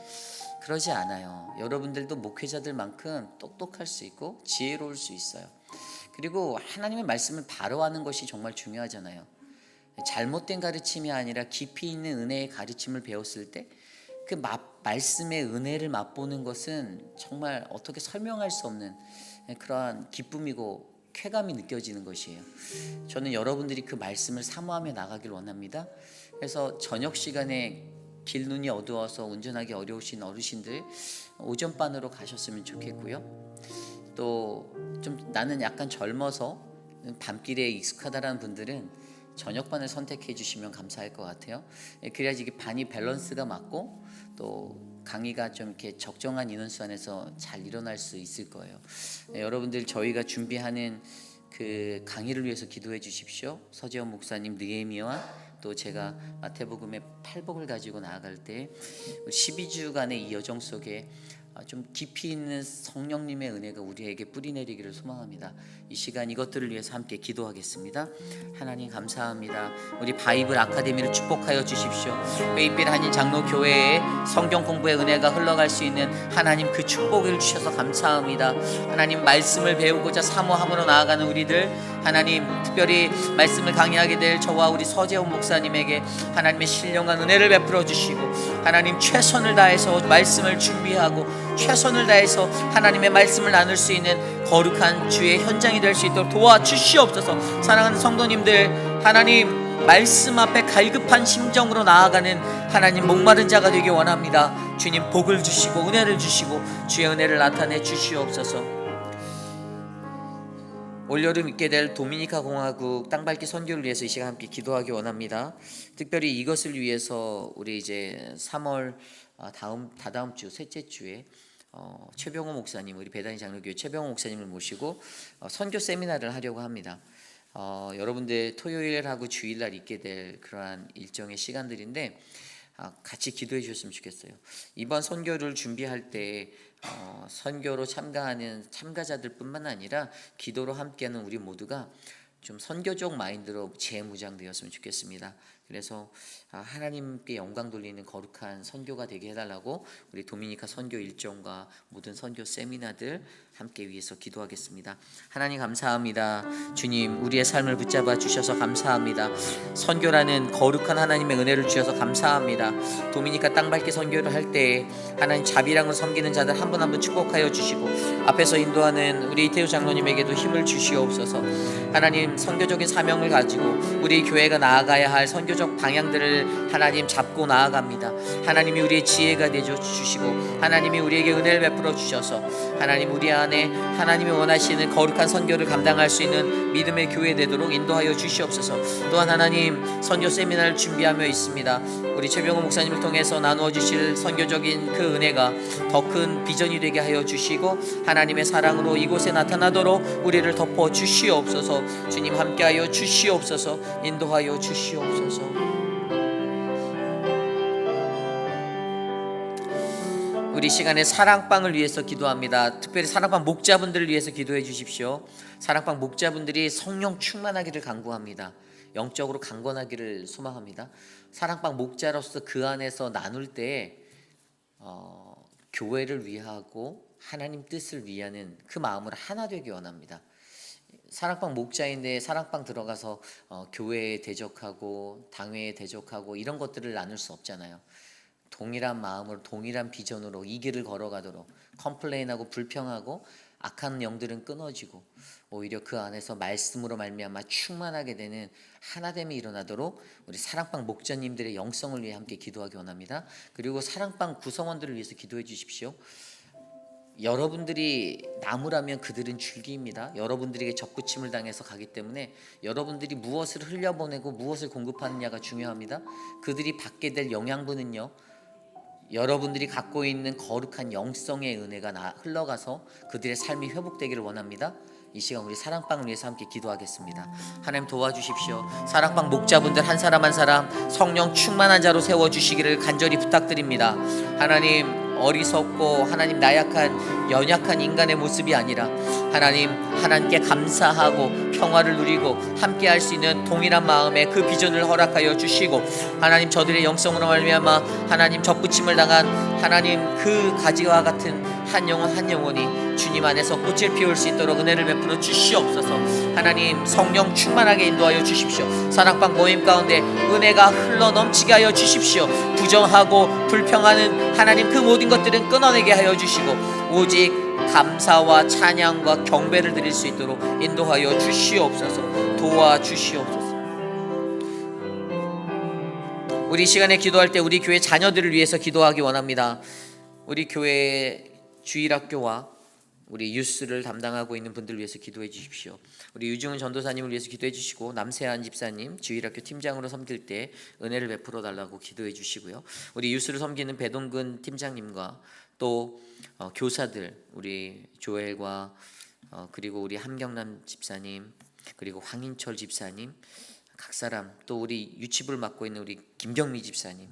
그러지 않아요. 여러분들도 목회자들만큼 똑똑할 수 있고 지혜로울 수 있어요. 그리고 하나님의 말씀을 바로 하는 것이 정말 중요하잖아요. 잘못된 가르침이 아니라 깊이 있는 은혜의 가르침을 배웠을 때 그 말씀의 은혜를 맛보는 것은 정말 어떻게 설명할 수 없는 그러한 기쁨이고 쾌감이 느껴지는 것이에요. 저는 여러분들이 그 말씀을 사모하며 나가길 원합니다. 그래서 저녁 시간에 길 눈이 어두워서 운전하기 어려우신 어르신들 오전반으로 가셨으면 좋겠고요. 또 좀 나는 약간 젊어서 밤길에 익숙하다라는 분들은 저녁반을 선택해 주시면 감사할 것 같아요. 그래야지 이게 반이 밸런스가 맞고 또 강의가 좀 이렇게 적정한 인원수 안에서 잘 일어날 수 있을 거예요. 여러분들, 저희가 준비하는 그 강의를 위해서 기도해 주십시오. 서재원 목사님, 느헤미야와 또 제가 마태복음의 8복을 가지고 나아갈 때 12주간의 이 여정 속에 좀 깊이 있는 성령님의 은혜가 우리에게 뿌리내리기를 소망합니다. 이 시간 이것들을 위해서 함께 기도하겠습니다. 하나님 감사합니다. 우리 바이블 아카데미를 축복하여 주십시오. 회의빛 한인 장로교회에 성경 공부의 은혜가 흘러갈 수 있는 하나님 그 축복을 주셔서 감사합니다. 하나님, 말씀을 배우고자 사모함으로 나아가는 우리들, 하나님 특별히 말씀을 강의하게 될 저와 우리 서재원 목사님에게 하나님의 신령한 은혜를 베풀어 주시고, 하나님 최선을 다해서 말씀을 준비하고 최선을 다해서 하나님의 말씀을 나눌 수 있는 거룩한 주의 현장이 될 수 있도록 도와주시옵소서. 사랑하는 성도님들, 하나님 말씀 앞에 갈급한 심정으로 나아가는 하나님 목마른 자가 되기 원합니다. 주님 복을 주시고 은혜를 주시고 주의 은혜를 나타내 주시옵소서. 올여름 있게 될 도미니카 공화국 땅밟기 선교를 위해서 이 시간 함께 기도하기 원합니다. 특별히 이것을 위해서 우리 이제 3월 다다음 주 셋째 주에 최병호 목사님, 우리 배단위 장로교회 최병호 목사님을 모시고 선교 세미나를 하려고 합니다. 여러분들 토요일하고 주일날 있게 될 그러한 일정의 시간들인데 같이 기도해 주셨으면 좋겠어요. 이번 선교를 준비할 때 선교로 참가하는 참가자들뿐만 아니라 기도로 함께하는 우리 모두가 좀 선교적 마인드로 재무장되었으면 좋겠습니다. 그래서 하나님께 영광 돌리는 거룩한 선교가 되게 해달라고 우리 도미니카 선교 일정과 모든 선교 세미나들 함께 위해서 기도하겠습니다. 하나님 감사합니다. 주님, 우리의 삶을 붙잡아 주셔서 감사합니다. 선교라는 거룩한 하나님의 은혜를 주셔서 감사합니다. 도미니카 땅밟기 선교를 할 때 하나님 자비랑을 섬기는 자들 한 분 한 분 축복하여 주시고 앞에서 인도하는 우리 이태우 장로님에게도 힘을 주시옵소서. 하나님 하나님 선교적인 사명을 가지고 우리 교회가 나아가야 할 선교적 방향들을 하나님 잡고 나아갑니다. 하나님이 우리의 지혜가 되어 주시고 하나님이 우리에게 은혜를 베풀어 주셔서 하나님 우리 안에 하나님이 원하시는 거룩한 선교를 감당할 수 있는 믿음의 교회 되도록 인도하여 주시옵소서. 또한 하나님 선교 세미나를 준비하며 있습니다. 우리 최병호 목사님을 통해서 나누어 주실 선교적인 그 은혜가 더 큰 비전이 되게 하여 주시고 하나님의 사랑으로 이곳에 나타나도록 우리를 덮어 주시옵소서. 주님 함께하여 주시옵소서. 인도하여 주시옵소서. 우리 시간에 사랑방을 위해서 기도합니다. 특별히 사랑방 목자분들을 위해서 기도해 주십시오. 사랑방 목자분들이 성령 충만하기를 간구합니다. 영적으로 강건하기를 소망합니다. 사랑방 목자로서 그 안에서 나눌 때 교회를 위하고 하나님 뜻을 위하는 그 마음으로 하나 되기 원합니다. 사랑방 목자인데 사랑방 들어가서 교회에 대적하고 당회에 대적하고 이런 것들을 나눌 수 없잖아요. 동일한 마음으로 동일한 비전으로 이 길을 걸어가도록 컴플레인하고 불평하고 악한 영들은 끊어지고 오히려 그 안에서 말씀으로 말미암아 충만하게 되는 하나됨이 일어나도록 우리 사랑방 목자님들의 영성을 위해 함께 기도하기 원합니다. 그리고 사랑방 구성원들을 위해서 기도해 주십시오. 여러분들이 나무라면 그들은 줄기입니다. 여러분들에게 접붙임을 당해서 가기 때문에 여러분들이 무엇을 흘려보내고 무엇을 공급하느냐가 중요합니다. 그들이 받게 될 영양분은요, 여러분들이 갖고 있는 거룩한 영성의 은혜가 흘러가서 그들의 삶이 회복되기를 원합니다. 이 시간 우리 사랑방을 위해서 함께 기도하겠습니다. 하나님 도와주십시오. 사랑방 목자분들 한 사람 한 사람 성령 충만한 자로 세워주시기를 간절히 부탁드립니다. 하나님, 어리석고 하나님 나약한 연약한 인간의 모습이 아니라 하나님, 하나님께 감사하고 평화를 누리고 함께 할 수 있는 동일한 마음의 그 비전을 허락하여 주시고 하나님, 저들의 영성으로 말미암아 하나님 접붙임을 당한 하나님 그 가지와 같은 한 영혼 한 영혼이 주님 안에서 꽃을 피울 수 있도록 은혜를 베풀어 주시옵소서. 하나님, 성령 충만하게 인도하여 주십시오. 사랑방 모임 가운데 은혜가 흘러 넘치게 하여 주십시오. 부정하고 불평하는 하나님 그 모든 것들은 끊어내게 하여 주시고 오직 감사와 찬양과 경배를 드릴 수 있도록 인도하여 주시옵소서. 도와주시옵소서. 우리 시간에 기도할 때 우리 교회 자녀들을 위해서 기도하기 원합니다. 우리 교회 주일학교와 우리 유스를 담당하고 있는 분들을 위해서 기도해 주십시오. 우리 유중은 전도사님을 위해서 기도해 주시고 남세한 집사님 주일학교 팀장으로 섬길 때 은혜를 베풀어 달라고 기도해 주시고요. 우리 유스를 섬기는 배동근 팀장님과 또 교사들 우리 조엘과 그리고 우리 함경남 집사님 그리고 황인철 집사님 각 사람 또 우리 유치부를 맡고 있는 우리 김경미 집사님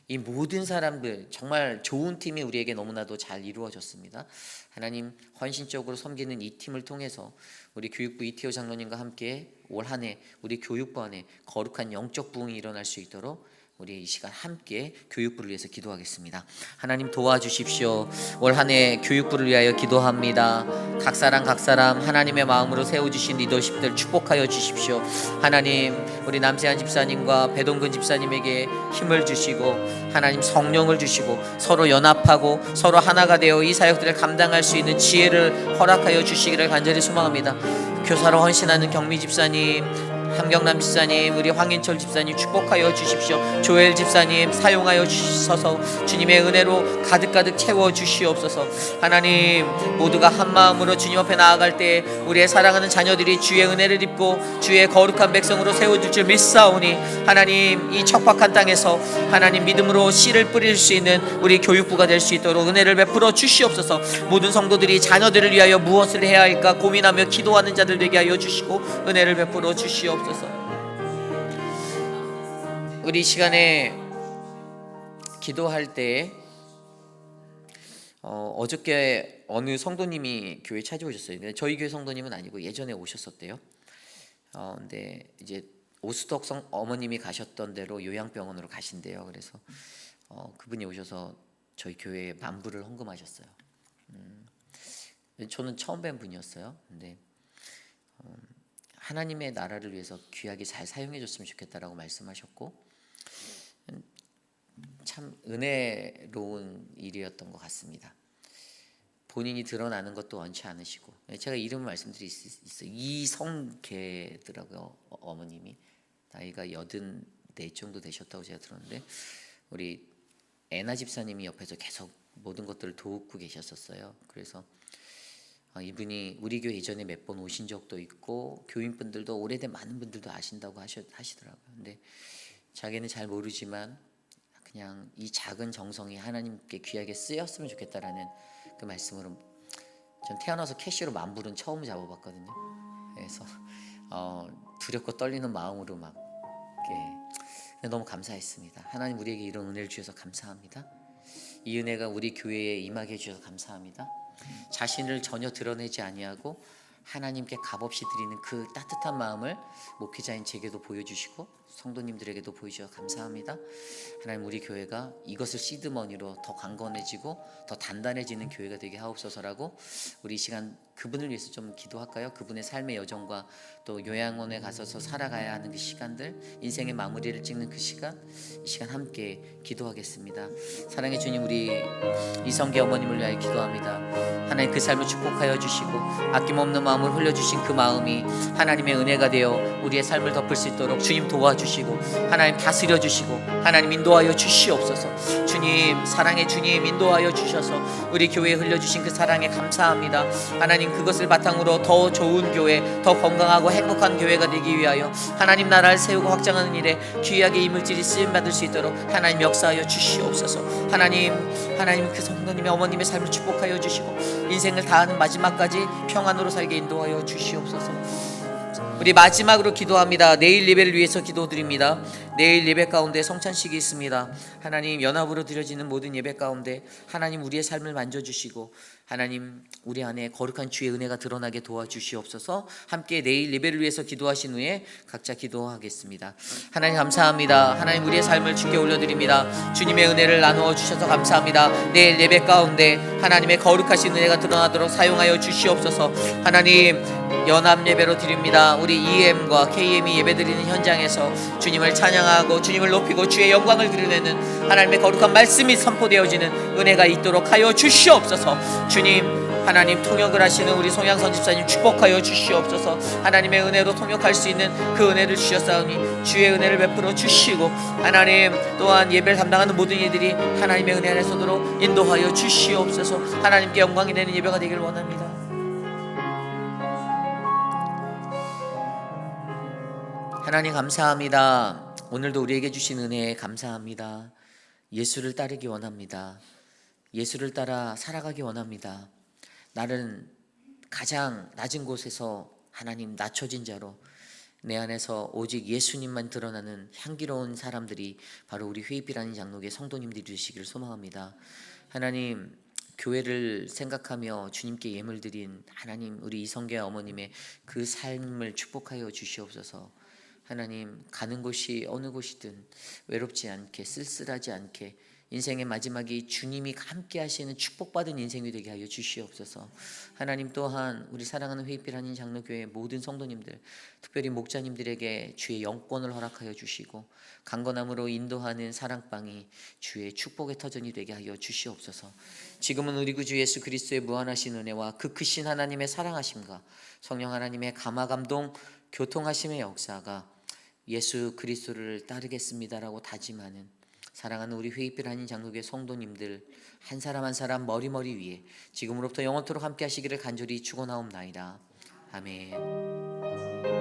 이 모든 사람들 정말 좋은 팀이 우리에게 너무나도 잘 이루어졌습니다. 하나님 헌신적으로 섬기는 이 팀을 통해서 우리 교육부 이태호 장로님과 함께 올 한 해 우리 교육부 안에 거룩한 영적 부흥이 일어날 수 있도록 우리 이 시간 함께 교육부를 위해서 기도하겠습니다. 하나님 도와주십시오. 올 한 해 교육부를 위하여 기도합니다. 각 사람 하나님의 마음으로 세워주신 리더십들 축복하여 주십시오. 하나님 우리 남세한 집사님과 배동근 집사님에게 힘을 주시고 하나님 성령을 주시고 서로 연합하고 서로 하나가 되어 이 사역들을 감당할 수 있는 지혜를 허락하여 주시기를 간절히 소망합니다. 교사로 헌신하는 경미 집사님 함경남 집사님 우리 황인철 집사님 축복하여 주십시오. 조엘 집사님 사용하여 주셔서 주님의 은혜로 가득가득 채워 주시옵소서. 하나님 모두가 한 마음으로 주님 앞에 나아갈 때 우리의 사랑하는 자녀들이 주의 은혜를 입고 주의 거룩한 백성으로 세워질 줄 믿사오니 하나님 이 척박한 땅에서 하나님 믿음으로 씨를 뿌릴 수 있는 우리 교육부가 될 수 있도록 은혜를 베풀어 주시옵소서. 모든 성도들이 자녀들을 위하여 무엇을 해야 할까 고민하며 기도하는 자들 되게 하여 주시고 은혜를 베풀어 주시옵소서. 우리 시간에 기도할 때 어저께 어느 성도님이 교회 찾아오셨어요. 근데 저희 교회 성도님은 아니고 예전에 오셨었대요. 근데 이제 오수덕 어머님이 가셨던 대로 요양병원으로 가신대요. 그래서 그분이 오셔서 저희 교회에 만불을 헌금하셨어요. 저는 처음 뵌 분이었어요. 근데 하나님의 나라를 위해서 귀하게 잘 사용해 줬으면 좋겠다라고 말씀하셨고 참 은혜로운 일이었던 것 같습니다. 본인이 드러나는 것도 원치 않으시고, 제가 이름을 말씀드릴 수 있어요. 이성계더라고요. 어머님이 나이가 84 정도 되셨다고 제가 들었는데, 우리 애나 집사님이 옆에서 계속 모든 것들을 도우고 계셨었어요. 그래서 이분이 우리 교회 예전에 몇 번 오신 적도 있고, 교인분들도 오래된 많은 분들도 아신다고 하시더라고요. 근데 자기는 잘 모르지만 그냥 이 작은 정성이 하나님께 귀하게 쓰였으면 좋겠다라는 그 말씀으로, 전 태어나서 캐시로 만불은 처음 잡아봤거든요. 그래서 두렵고 떨리는 마음으로 막 이렇게 너무 감사했습니다. 하나님 우리에게 이런 은혜를 주셔서 감사합니다. 이 은혜가 우리 교회에 임하게 해주셔서 감사합니다. 자신을 전혀 드러내지 아니하고 하나님께 값없이 드리는 그 따뜻한 마음을 목회자인 제게도 보여주시고 성도님들에게도 보여주셔서 감사합니다. 하나님 우리 교회가 이것을 시드머니로 더 강건해지고 더 단단해지는 교회가 되게 하옵소서라고, 우리 이 시간 그분을 위해서 좀 기도할까요? 그분의 삶의 여정과 또 요양원에 가서서 살아가야 하는 그 시간들, 인생의 마무리를 찍는 그 시간, 이 시간 함께 기도하겠습니다. 사랑의 주님, 우리 이성계 어머님을 위하여 기도합니다. 하나님 그 삶을 축복하여 주시고 아낌없는 마음을 흘려주신 그 마음이 하나님의 은혜가 되어 우리의 삶을 덮을 수 있도록 주님 도와주시고, 하나님 다스려 주시고 하나님 인도하여 주시옵소서. 주님, 사랑의 주님 인도하여 주셔서 우리 교회에 흘려주신 그 사랑에 감사합니다. 하나님 그것을 바탕으로 더 좋은 교회, 더 건강하고 행복한 교회가 되기 위하여 하나님 나라를 세우고 확장하는 일에 귀하게 이 물질이 쓰임받을 수 있도록 하나님 역사하여 주시옵소서. 하나님 그 성도님의 어머님의 삶을 축복하여 주시고 인생을 다하는 마지막까지 평안으로 살게 인도하여 주시옵소서. 우리 마지막으로 기도합니다. 내일 예배를 위해서 기도드립니다. 내일 예배 가운데 성찬식이 있습니다. 하나님 연합으로 드려지는 모든 예배 가운데 하나님 우리의 삶을 만져주시고 하나님 우리 안에 거룩한 주의 은혜가 드러나게 도와주시옵소서. 함께 내일 예배를 위해서 기도하신 후에 각자 기도하겠습니다. 하나님 감사합니다. 하나님 우리의 삶을 주께 올려드립니다. 주님의 은혜를 나누어 주셔서 감사합니다. 내일 예배 가운데 하나님의 거룩하신 은혜가 드러나도록 사용하여 주시옵소서. 하나님 연합 예배로 드립니다. 우리 EM과 KM이 예배드리는 현장에서 주님을 찬양하고 주님을 높이고 주의 영광을 드러내는 하나님의 거룩한 말씀이 선포되어지는 은혜가 있도록 하여 주시옵소서. 주님, 하나님 통역을 하시는 우리 송양선 집사님 축복하여 주시옵소서. 하나님의 은혜로 통역할 수 있는 그 은혜를 주셨사오니 주의 은혜를 베풀어 주시고 하나님 또한 예배를 담당하는 모든 이들이 하나님의 은혜 안에 서도록 인도하여 주시옵소서. 하나님께 영광이 되는 예배가 되길 원합니다. 하나님 감사합니다. 오늘도 우리에게 주신 은혜에 감사합니다. 예수를 따르기 원합니다. 예수를 따라 살아가기 원합니다. 나는 가장 낮은 곳에서 하나님 낮춰진 자로 내 안에서 오직 예수님만 드러나는 향기로운 사람들이 바로 우리 회의비라는 장로교의 성도님들이 되시기를 소망합니다. 하나님 교회를 생각하며 주님께 예물 드린 하나님 우리 이성계 어머님의 그 삶을 축복하여 주시옵소서. 하나님 가는 곳이 어느 곳이든 외롭지 않게 쓸쓸하지 않게 인생의 마지막이 주님이 함께 하시는 축복받은 인생이 되게 하여 주시옵소서. 하나님 또한 우리 사랑하는 회의필 한인 장로교회 모든 성도님들, 특별히 목자님들에게 주의 영권을 허락하여 주시고 강건함으로 인도하는 사랑방이 주의 축복의 터전이 되게 하여 주시옵소서. 지금은 우리 구주 예수 그리스도의 무한하신 은혜와 그 크신 하나님의 사랑하심과 성령 하나님의 감화감동 교통하심의 역사가 예수 그리스도를 따르겠습니다라고 다짐하는 사랑하는 우리 회의필 한인 장로교회 성도님들 한 사람 한 사람 머리머리 위에 지금으로부터 영원토록 함께 하시기를 간절히 축원하옵나이다. 아멘.